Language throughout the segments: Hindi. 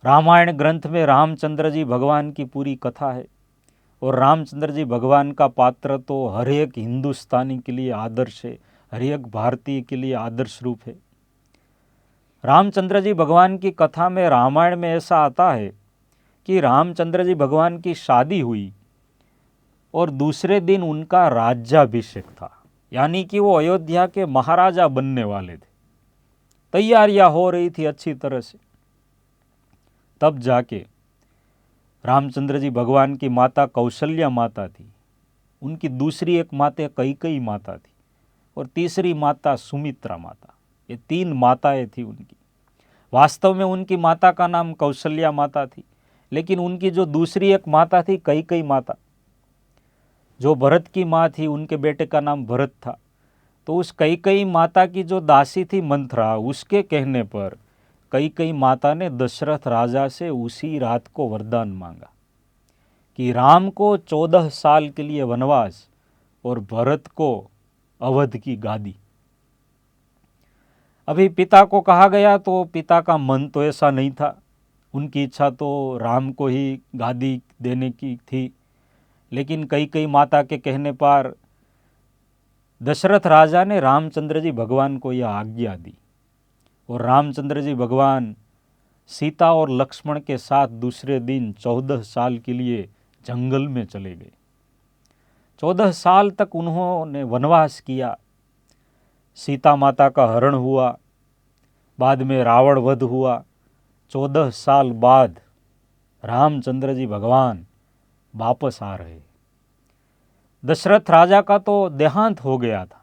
रामायण ग्रंथ में रामचंद्र जी भगवान की पूरी कथा है और रामचंद्र जी भगवान का पात्र तो हर एक हिंदुस्तानी के लिए आदर्श है, हर एक भारतीय के लिए आदर्श रूप है। रामचंद्र जी भगवान की कथा में रामायण में ऐसा आता है कि रामचंद्र जी भगवान की शादी हुई और दूसरे दिन उनका राज्याभिषेक था, यानी कि वो अयोध्या के महाराजा बनने वाले थे। तैयारियां हो रही थी अच्छी तरह से। तब जाके रामचंद्र जी भगवान की माता कौशल्या माता थी, उनकी दूसरी एक माता कैकेयी माता थी और तीसरी माता सुमित्रा माता। ये 3 माताएं थी उनकी। वास्तव में उनकी माता का नाम कौशल्या माता थी, लेकिन उनकी जो दूसरी एक माता थी कैकेयी माता, जो भरत की माँ थी, उनके बेटे का नाम भरत था। तो उस कैकेयी माता की जो दासी थी मंथरा, उसके कहने पर कैकेयी माता ने दशरथ राजा से उसी रात को वरदान मांगा कि राम को 14 साल के लिए वनवास और भरत को अवध की गादी। अभी पिता को कहा गया तो पिता का मन तो ऐसा नहीं था, उनकी इच्छा तो राम को ही गादी देने की थी। लेकिन कैकेयी माता के कहने पर दशरथ राजा ने रामचंद्र जी भगवान को यह आज्ञा दी और रामचंद्र जी भगवान सीता और लक्ष्मण के साथ दूसरे दिन 14 साल के लिए जंगल में चले गए। 14 साल तक उन्होंने वनवास किया। सीता माता का हरण हुआ, बाद में रावण वध हुआ। 14 साल बाद रामचंद्र जी भगवान वापस आ रहे। दशरथ राजा का तो देहांत हो गया था,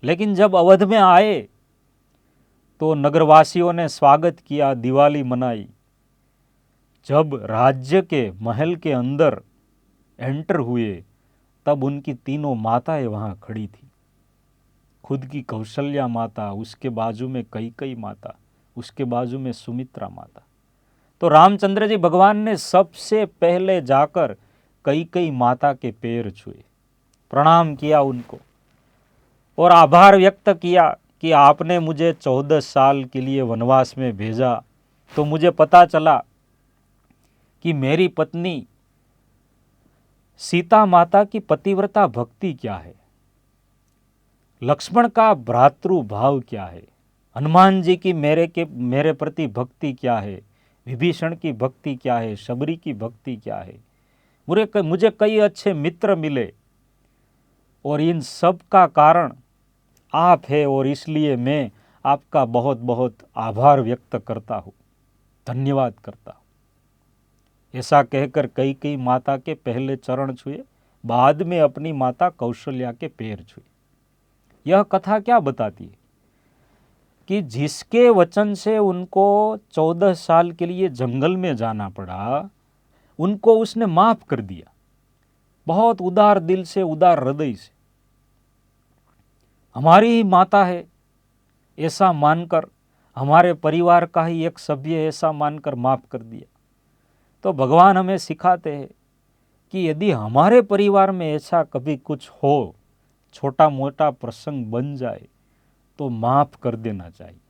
लेकिन जब अवध में आए तो नगरवासियों ने स्वागत किया, दिवाली मनाई। जब राज्य के महल के अंदर एंटर हुए तब उनकी 3 माताएं वहाँ खड़ी थी। खुद की कौशल्या माता, उसके बाजू में कैकेयी माता, उसके बाजू में सुमित्रा माता। तो रामचंद्र जी भगवान ने सबसे पहले जाकर कैकेयी माता के पैर छुए, प्रणाम किया उनको और आभार व्यक्त किया कि आपने मुझे 14 साल के लिए वनवास में भेजा तो मुझे पता चला कि मेरी पत्नी सीता माता की पतिव्रता भक्ति क्या है, लक्ष्मण का भ्रातृभाव क्या है, हनुमान जी की मेरे प्रति भक्ति क्या है, विभीषण की भक्ति क्या है, शबरी की भक्ति क्या है। मुझे कई अच्छे मित्र मिले और इन सब का कारण आप है और इसलिए मैं आपका बहुत बहुत आभार व्यक्त करता हूँ, धन्यवाद करता हूँ। ऐसा कहकर कैकेयी माता के पहले चरण छुए, बाद में अपनी माता कौशल्या के पैर छुए। यह कथा क्या बताती है कि जिसके वचन से उनको 14 साल के लिए जंगल में जाना पड़ा, उनको उसने माफ कर दिया, बहुत उदार दिल से, उदार हृदय से। हमारी ही माता है ऐसा मानकर, हमारे परिवार का ही एक सभ्य ऐसा मानकर माफ कर दिया। तो भगवान हमें सिखाते हैं कि यदि हमारे परिवार में ऐसा कभी कुछ हो, छोटा मोटा प्रसंग बन जाए तो माफ कर देना चाहिए।